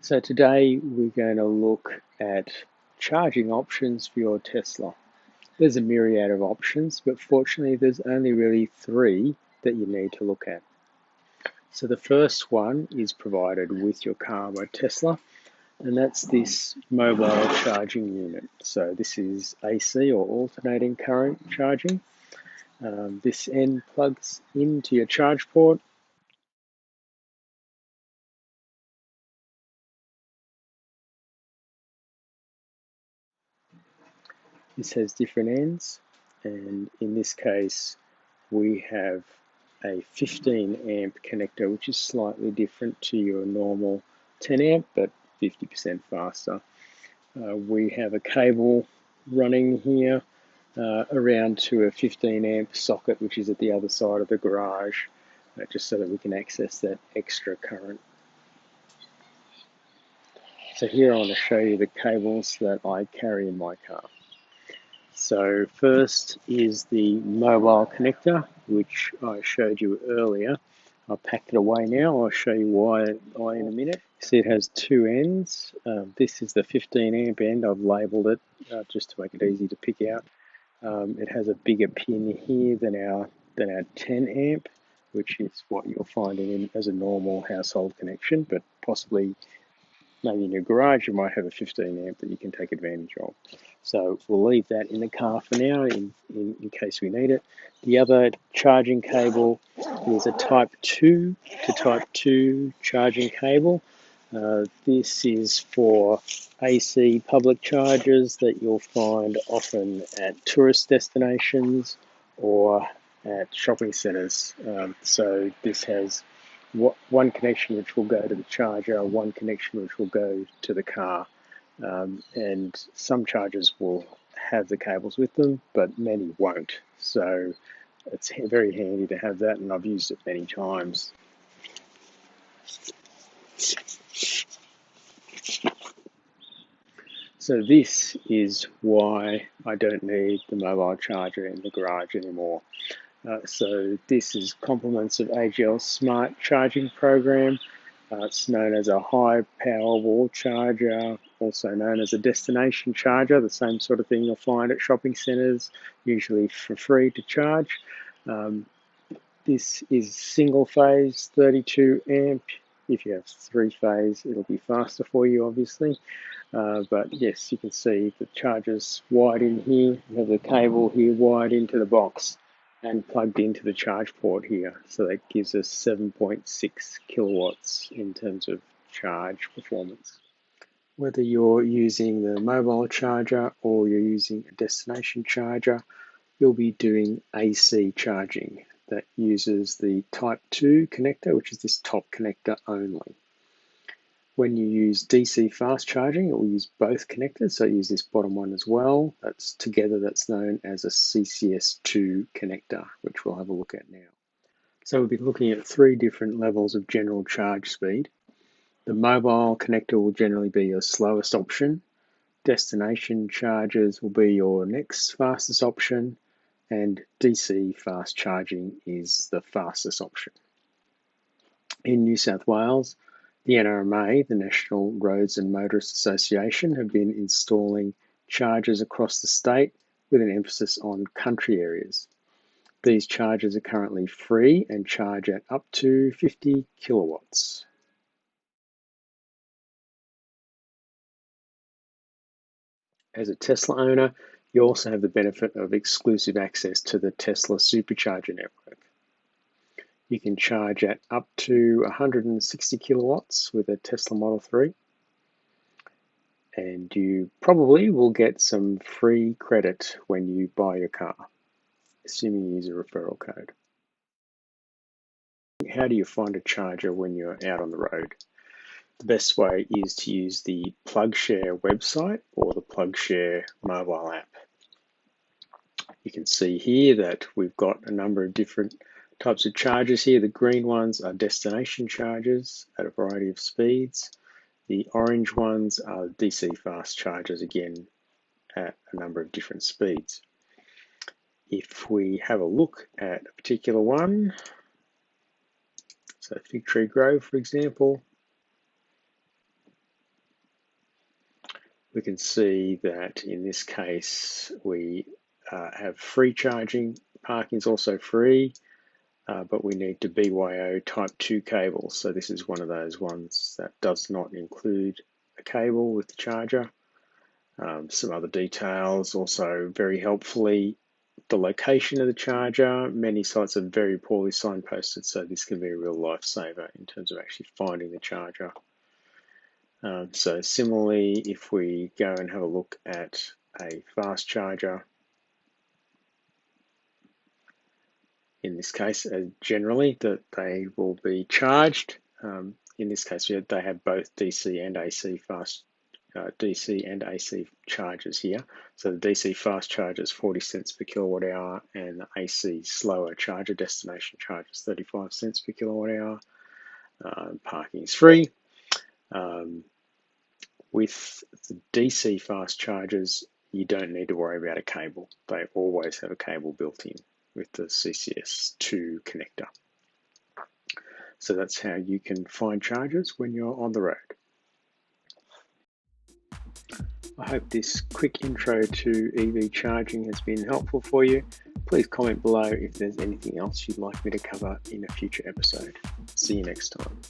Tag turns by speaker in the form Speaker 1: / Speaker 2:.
Speaker 1: So today we're going to look at charging options for your Tesla. There's a myriad of options, but fortunately there's only really three that you need to look at. So the first one is provided with your car by Tesla, and that's this mobile charging unit. So this is AC or alternating current charging. This end plugs into your charge port. This has different ends, and in this case we have a 15 amp connector, which is slightly different to your normal 10 amp, but 50% faster. We have a cable running here around to a 15 amp socket, which is at the other side of the garage, just so that we can access that extra current. So here I want to show you the cables that I carry in my car. So first is the mobile connector, which I showed you earlier. I've packed it away now. I'll show you why in a minute. See, it has two ends. This is the 15 amp end. I've labelled it just to make it easy to pick out. It has a bigger pin here than our 10 amp, which is what you'll find in as a normal household connection, but possibly maybe in your garage you might have a 15 amp that you can take advantage of. So we'll leave that in the car for now in case we need it. The other charging cable is a Type 2 to Type 2 charging cable. This is for AC public chargers that you'll find often at tourist destinations or at shopping centres. So this has one connection which will go to the charger, one connection which will go to the car. And some chargers will have the cables with them, but many won't. So it's very handy to have that, and I've used it many times. So this is why I don't need the mobile charger in the garage anymore. So this is compliments of AGL's smart charging program. It's known as a high power wall charger, also known as a destination charger, the same sort of thing you'll find at shopping centres, usually for free to charge. This is single phase 32 amp. If you have three phase, it'll be faster for you, obviously. But yes, you can see the charger's wide in here. You have the cable here wired into the box and plugged into the charge port here. So that gives us 7.6 kilowatts in terms of charge performance. Whether you're using the mobile charger or you're using a destination charger, you'll be doing AC charging that uses the Type 2 connector, which is this top connector only. When you use DC fast charging, it will use both connectors, so use this bottom one as well. That's known as a CCS2 connector, which we'll have a look at now. So we'll be looking at three different levels of general charge speed. The mobile connector will generally be your slowest option. Destination chargers will be your next fastest option, and DC fast charging is the fastest option. In New South Wales, the NRMA, the National Roads and Motorist Association, have been installing chargers across the state with an emphasis on country areas. These chargers are currently free and charge at up to 50 kilowatts. As a Tesla owner, you also have the benefit of exclusive access to the Tesla Supercharger network. You can charge at up to 160 kilowatts with a Tesla Model 3. And you probably will get some free credit when you buy your car, assuming you use a referral code. How do you find a charger when you're out on the road? The best way is to use the PlugShare website or the PlugShare mobile app. You can see here that we've got a number of different types of chargers here. The green ones are destination chargers at a variety of speeds. The orange ones are DC fast chargers, again, at a number of different speeds. If we have a look at a particular one, so Fig Tree Grove, for example, we can see that in this case we have free charging. Parking is also free, but we need to BYO Type 2 cable. So this is one of those ones that does not include a cable with the charger. Some other details, also very helpfully, the location of the charger. Many sites are very poorly signposted, so this can be a real lifesaver in terms of actually finding the charger. So similarly, if we go and have a look at a fast charger, in this case, generally that they will be charged. In this case, they have both DC and AC DC and AC chargers here. So the DC fast charger is 40 cents per kilowatt hour, and the AC slower charger destination charge is 35 cents per kilowatt hour. Parking is free. With the DC fast chargers, you don't need to worry about a cable. They always have a cable built in with the CCS2 connector. So that's how you can find chargers when you're on the road. I hope this quick intro to EV charging has been helpful for you. Please comment below if there's anything else you'd like me to cover in a future episode. See you next time.